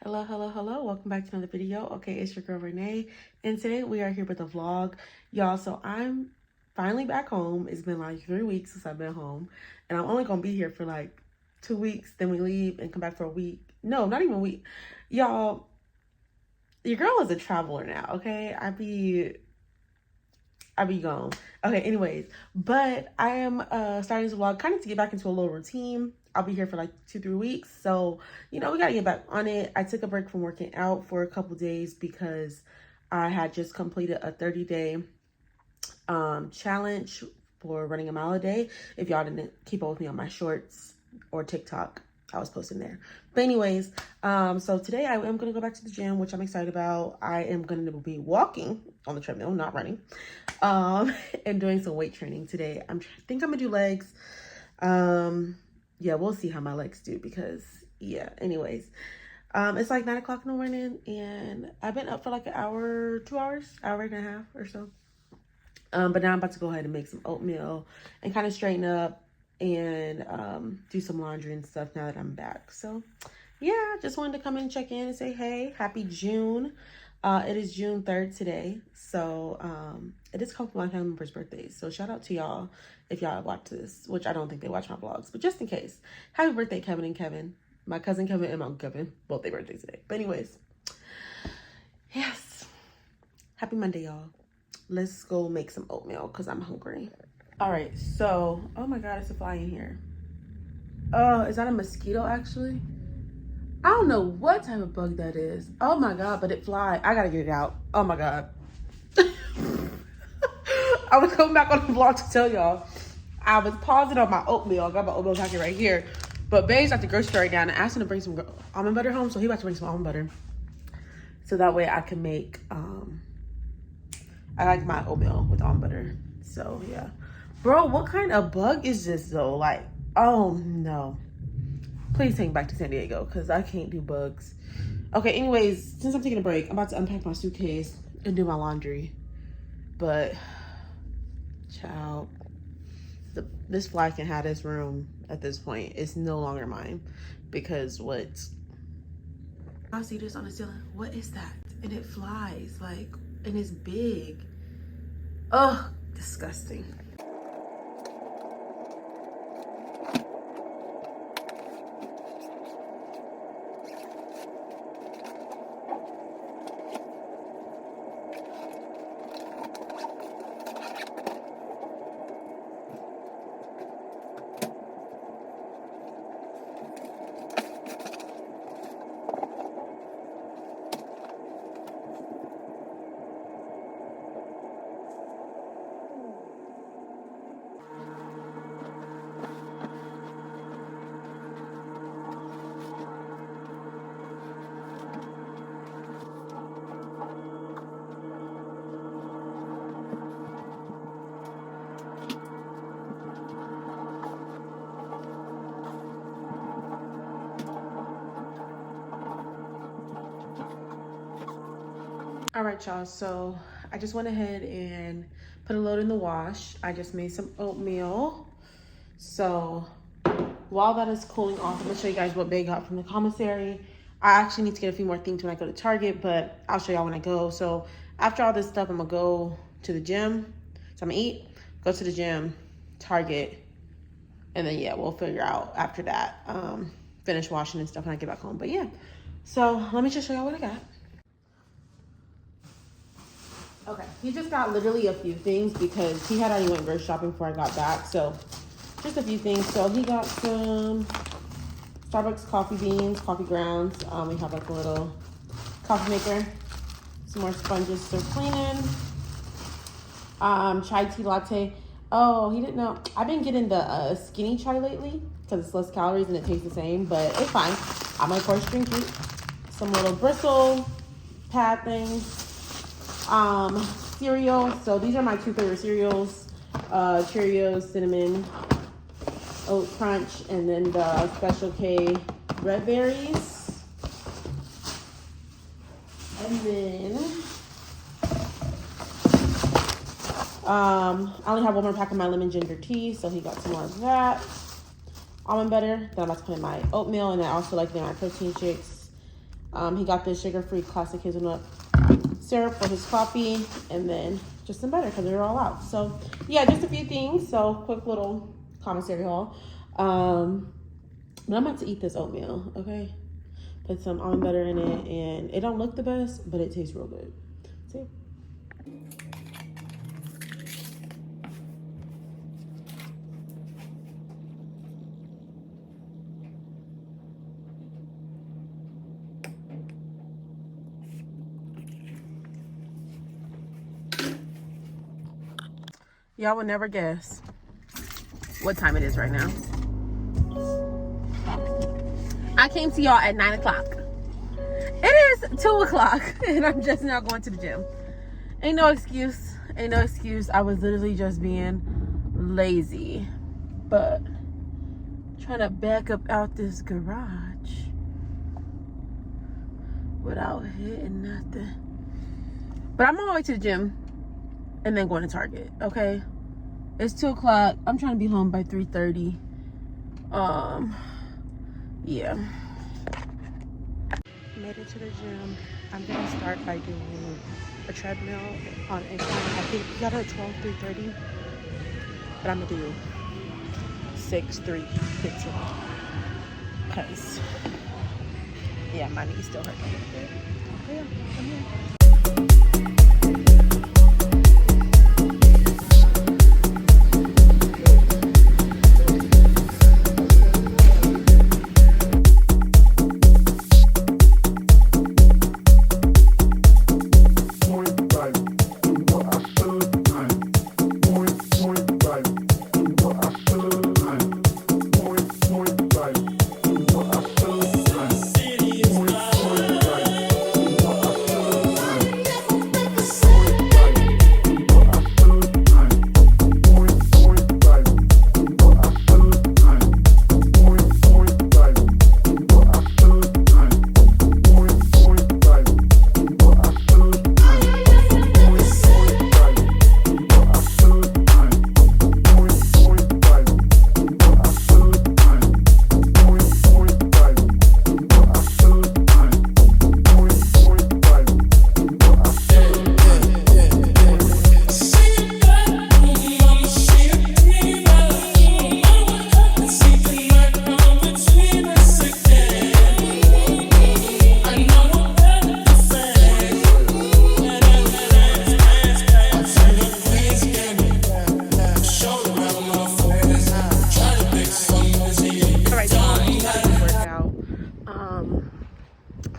Hello. Welcome back to another video. Okay, it's your girl Renee, and today we are here with a vlog. Y'all, so I'm finally back home. It's been like 3 weeks since I've been home, and I'm only gonna be here for like 2 weeks, then we leave and come back for a week. No, not even a week. Y'all, your girl is a traveler now, okay? I be gone. Okay, anyways, but I am starting this vlog kind of to get back into a little routine. I'll be here for like 2-3 weeks, so we gotta get back on it. I took a break from working out for a couple days because I had just completed a 30-day challenge for running a mile a day. If y'all didn't keep up with me on my shorts or TikTok, I was posting there. But anyways, so today I am gonna go back to the gym, which I'm excited about. I am gonna be walking on the treadmill, not running, and doing some weight training today. I think I'm gonna do legs. Yeah, we'll see how my legs do because anyways, it's like 9 o'clock in the morning and I've been up for like an hour, 2 hours, hour and a half or so. But now I'm about to go ahead and make some oatmeal and kind of straighten up and do some laundry and stuff now that I'm back. So yeah, just wanted to come and check in and say, hey, happy June. It is June 3rd today. So it is a couple of my family members' birthdays. So shout out to y'all if y'all watch this, which I don't think they watch my vlogs, but just in case. Happy birthday, Kevin and Kevin. My cousin Kevin and my uncle Kevin. Both their birthdays today. But anyways, yes. Happy Monday, y'all. Let's go make some oatmeal because I'm hungry. All right, so, oh my God, it's a fly in here. Oh, is that a mosquito actually? I don't know what type of bug that is. Oh my God, but it flies. I gotta get it out. Oh my God. I was coming back on the vlog to tell y'all. I was pausing on my oatmeal. I got my oatmeal packet right here. But Babe's at the grocery store right now and I asked him to bring some almond butter home. So he about to bring some almond butter. So that way I can make, I like my oatmeal with almond butter. So yeah. Bro, what kind of bug is this though? Like, oh no. Please take me back to San Diego because I can't do bugs. Okay, anyways, since I'm taking a break, I'm about to unpack my suitcase and do my laundry. But, child, this fly can have this room at this point. It's no longer mine because what? I see this on the ceiling. What is that? And it flies, like, and it's big. Ugh, disgusting. All right, y'all, so I just went ahead and put a load in the wash. I just made some oatmeal. So while that is cooling off, I'm gonna show you guys what Babe got from the commissary. I actually need to get a few more things when I go to Target, but I'll show y'all when I go. So after all this stuff, I'm gonna go to the gym. So I'm gonna eat, go to the gym, Target, and then yeah, we'll figure out after that, finish washing and stuff when I get back home. But yeah, so let me just show y'all what I got. Okay, he just got literally a few things because he had already went grocery shopping before I got back. So just a few things. So he got some Starbucks coffee beans, coffee grounds. We have like a little coffee maker. Some more sponges for cleaning. Chai tea latte. Oh, he didn't know. I've been getting the skinny chai lately because it's less calories and it tastes the same, but it's fine. I might of course drink it. Some little bristle pad things. Cereal. So these are my 2 favorite cereals. Cheerios, cinnamon, oat crunch, and then the Special K red berries. And then I only have 1 more pack of my lemon ginger tea, so he got some more of that. Almond butter that I'm about to put in my oatmeal, and I also like my protein shakes. He got this sugar-free classic hazelnut syrup for his coffee, and then just some butter because they're all out. So yeah, just a few things. So quick little commissary haul. But I'm about to eat this oatmeal, okay? Put some almond butter in it, and it don't look the best, but it tastes real good. See? Y'all would never guess what time it is right now. I came to y'all at 9 o'clock. It is 2 o'clock and I'm just now going to the gym. Ain't no excuse. Ain't no excuse. I was literally just being lazy. But trying to back up out this garage without hitting nothing. But I'm on my way to the gym and then going to Target, okay? It's 2 o'clock. I'm trying to be home by 3:30. Yeah. Made it to the gym. I'm gonna start by doing a treadmill on incline. I think you got at 3:30, but I'm gonna do 6, 3, 15. Cause yeah, my knees still hurt a little bit. But yeah, I'm here.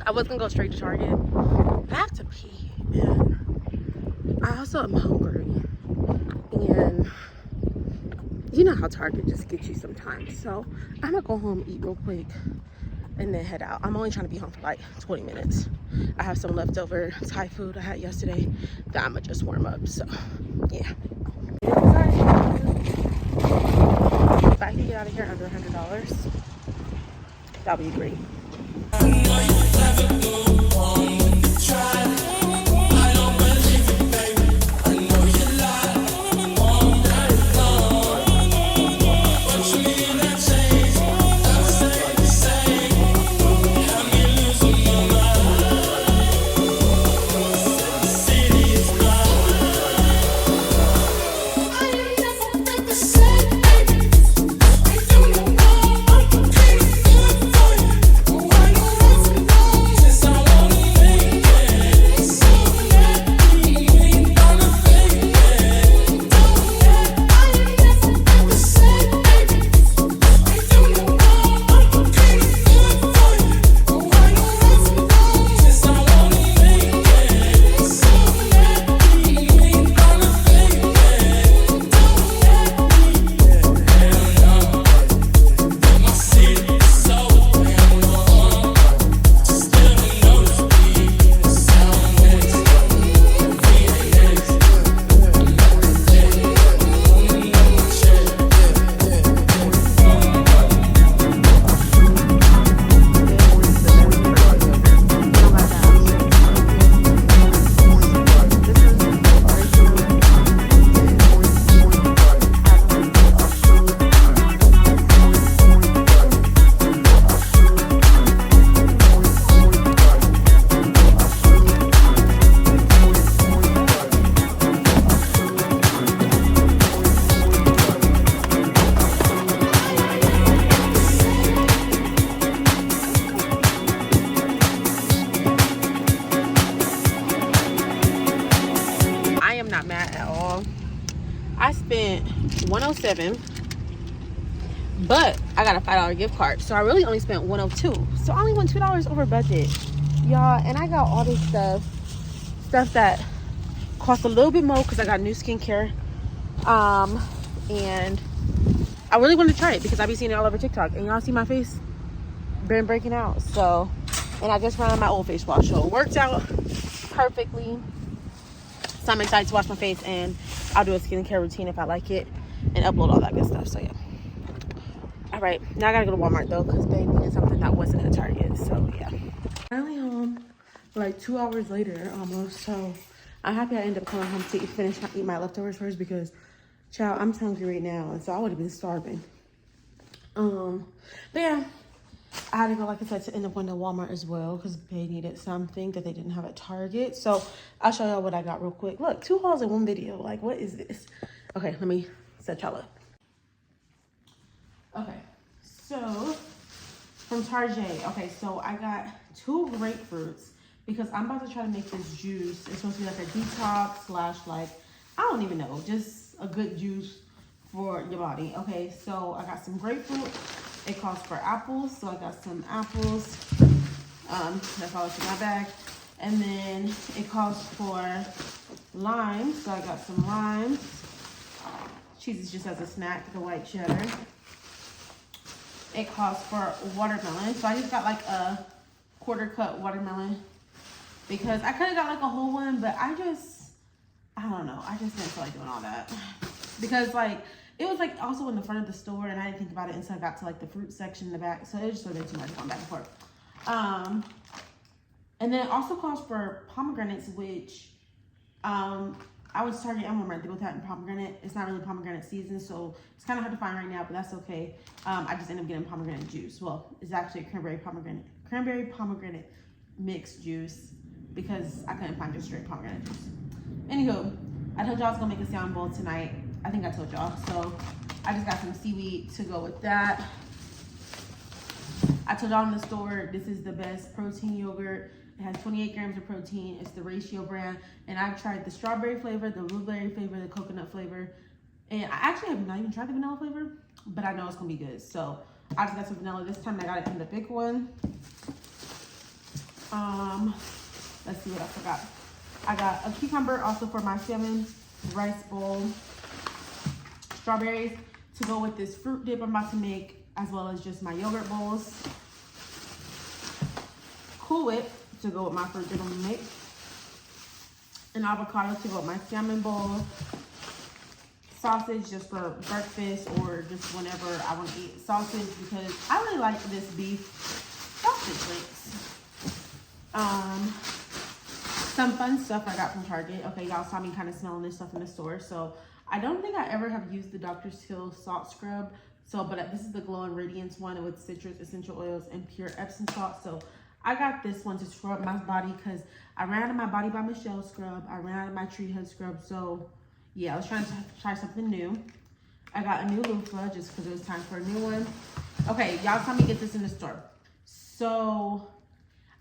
I was gonna go straight to Target. I have to pee, and I also am hungry. And you know how Target just gets you sometimes. So I'm gonna go home, eat real quick, and then head out. I'm only trying to be home for like 20 minutes. I have some leftover Thai food I had yesterday that I'm gonna just warm up. So yeah. If I can get out of here under $100, that'll be great. $107, but I got a $5 gift card, so I really only spent $102. So I only went $2 over budget, y'all. And I got all this stuff that cost a little bit more because I got new skincare. And I really wanted to try it because I be seeing it all over TikTok, and y'all see my face been breaking out. So, and I just ran out of my old face wash, so it worked out perfectly. So I'm excited to wash my face, and I'll do a skincare routine if I like it and upload all that good stuff. So yeah. All right, now I gotta go to Walmart though because they needed something that wasn't at Target. So yeah. Finally home, like 2 hours later almost. So I'm happy I ended up coming home to eat my leftovers first because, child, I'm hungry right now, and so I would have been starving. But yeah, I had to go, like I said, to end up going to Walmart as well because they needed something that they didn't have at Target. So I'll show y'all what I got real quick. Look, 2 hauls in one video. Like, what is this? Okay, let me set y'all up. Okay, so from Target. Okay, so I got 2 grapefruits because I'm about to try to make this juice. It's supposed to be like a detox / like, I don't even know, just a good juice for your body. Okay, so I got some grapefruit. It calls for apples, so I got some apples. That's all that's in my bag. And then it calls for lime, so I got some limes. Cheese is just as a snack, the white cheddar. It calls for watermelon, so I just got like a quarter cut watermelon because I could have got like a whole one, but I don't know, I just didn't feel like doing all that because like it was like also in the front of the store and I didn't think about it until I got to like the fruit section in the back, so it just wasn't too much going back and forth. And then it also calls for pomegranates, which I was Target and Walmart. They both had pomegranate. It's not really pomegranate season, so it's kind of hard to find right now, but that's okay. I just ended up getting pomegranate juice. Well, it's actually a cranberry pomegranate mixed juice because I couldn't find just straight pomegranate juice. Anywho, I told y'all I was gonna make a salmon bowl tonight. I think I told y'all. So I just got some seaweed to go with that. I told y'all in the store, this is the best protein yogurt. It has 28 grams of protein. It's the Ratio brand. And I've tried the strawberry flavor, the blueberry flavor, the coconut flavor. And I actually have not even tried the vanilla flavor, but I know it's gonna be good. So I just got some vanilla this time. I got it in the big one. Let's see what else I got. I got a cucumber also for my salmon rice bowl. Strawberries to go with this fruit dip I'm about to make, as well as just my yogurt bowls. Cool Whip to go with my fruit dip I'm gonna make. An avocado to go with my salmon bowl. Sausage just for breakfast or just whenever I want to eat sausage because I really like this beef sausage links. Some fun stuff I got from Target. Okay, y'all saw me kind of smelling this stuff in the store. So I don't think I ever have used the Dr. Teal salt scrub. So, but this is the Glow and Radiance one with citrus essential oils and pure Epsom salt. So I got this one to scrub my body because I ran out of my Body by Michelle scrub. I ran out of my Tree Hug scrub. So yeah, I was trying to try something new. I got a new loofah just because it was time for a new one. Okay, y'all saw me get this in the store. So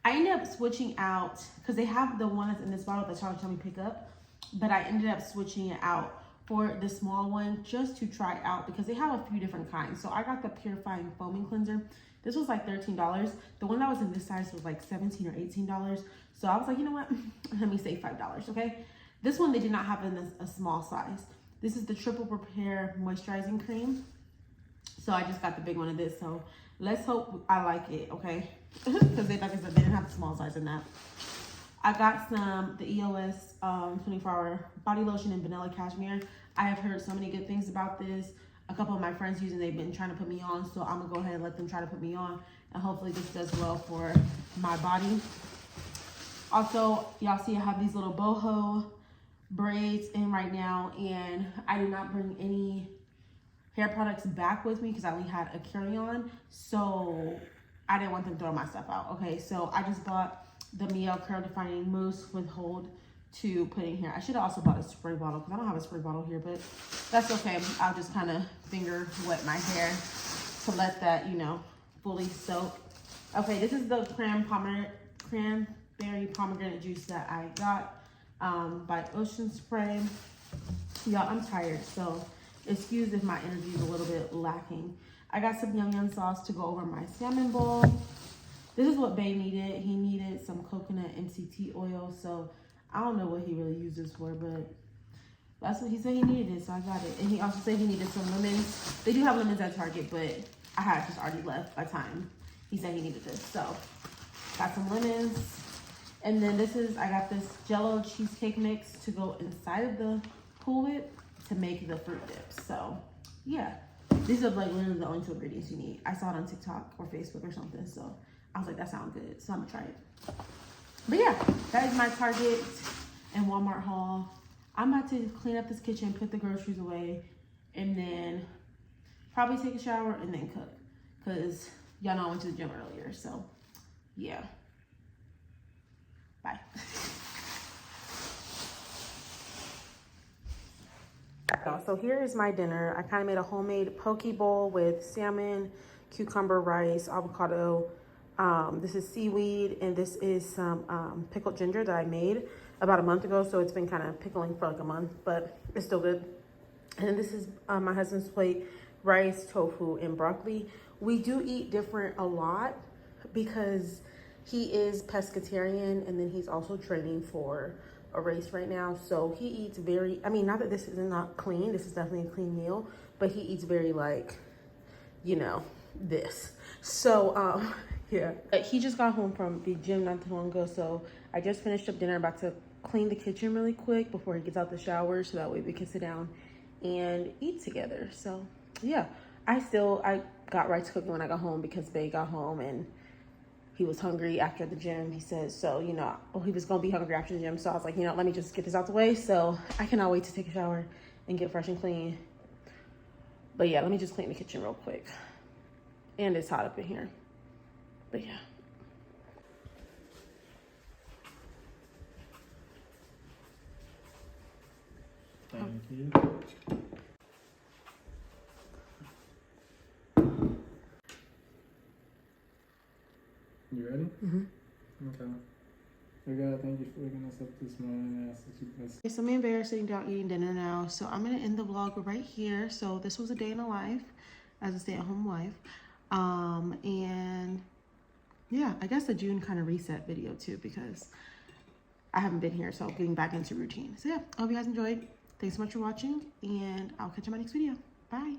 I ended up switching out because they have the one that's in this bottle that y'all told me to pick up, but I ended up switching it out for the small one just to try out because they have a few different kinds. So I got the purifying foaming cleanser. This was like $13. The one that was in this size was like $17 or $18. So I was like, you know what? Let me save $5, okay? This one they did not have in a small size. This is the Triple Repair Moisturizing Cream. So I just got the big one of this. So let's hope I like it, okay? Because like I said, they didn't have the small size in that. I got the EOS 24-hour body lotion in vanilla cashmere. I have heard so many good things about this. A couple of my friends use it. They've been trying to put me on. So I'm going to go ahead and let them try to put me on. And hopefully this does well for my body. Also, y'all see I have these little boho braids in right now. And I did not bring any hair products back with me because I only had a carry-on. So I didn't want them throwing my stuff out. Okay, so I just bought the Mielle Curl Defining Mousse with Hold to put in here. I should have also bought a spray bottle because I don't have a spray bottle here, but that's okay. I'll just kind of finger wet my hair to let that, you know, fully soak. Okay, this is the cranberry pomegranate juice that I got by Ocean Spray. Y'all, I'm tired, so excuse if my energy is a little bit lacking. I got some yum yum sauce to go over my salmon bowl. This is what Bae needed. He needed some coconut MCT oil, so I don't know what he really used this for, but that's what he said he needed it, so I got it. And he also said he needed some lemons. They do have lemons at Target, but I had just already left by time he said he needed this. So got some lemons. And then I got this Jell-O cheesecake mix to go inside of the Cool Whip to make the fruit dips. So yeah, these are like literally the only 2 ingredients you need. I saw it on TikTok or Facebook or something, so I was like, that sounds good, so I'm gonna try it. But yeah, that is my Target and Walmart haul. I'm about to clean up this kitchen, put the groceries away, and then probably take a shower and then cook, because y'all know I went to the gym earlier, so yeah. Bye. So here is my dinner. I kind of made a homemade poke bowl with salmon, cucumber, rice, avocado. This is seaweed, and this is some pickled ginger that I made about a month ago. So it's been kind of pickling for like a month, but it's still good. And then this is my husband's plate, rice, tofu, and broccoli. We do eat different a lot because he is pescatarian, and then he's also training for a race right now. So he eats very, I mean, not that this is not clean, this is definitely a clean meal, but he eats very like, you know, this. So, yeah. He just got home from the gym not too long ago, so I just finished up dinner. About to clean the kitchen really quick before he gets out the shower, so that way we can sit down and eat together. So, yeah. I got rice cooking when I got home because Bae got home and he was hungry after the gym. He said, so, you know, he was going to be hungry after the gym. So I was like, you know, let me just get this out the way. So I cannot wait to take a shower and get fresh and clean. But yeah, let me just clean the kitchen real quick. And it's hot up in here. But yeah. Thank you. You ready? Mm-hmm. Okay. God, thank you for waking us up this morning. I ask that you bless. Okay, so me and Bear are sitting down eating dinner now. So I'm gonna end the vlog right here. So this was a day in the life as a stay-at-home wife. And yeah, I guess the June kind of reset video too, because I haven't been here, so getting back into routine. So yeah, I hope you guys enjoyed. Thanks so much for watching, and I'll catch you in my next video. Bye.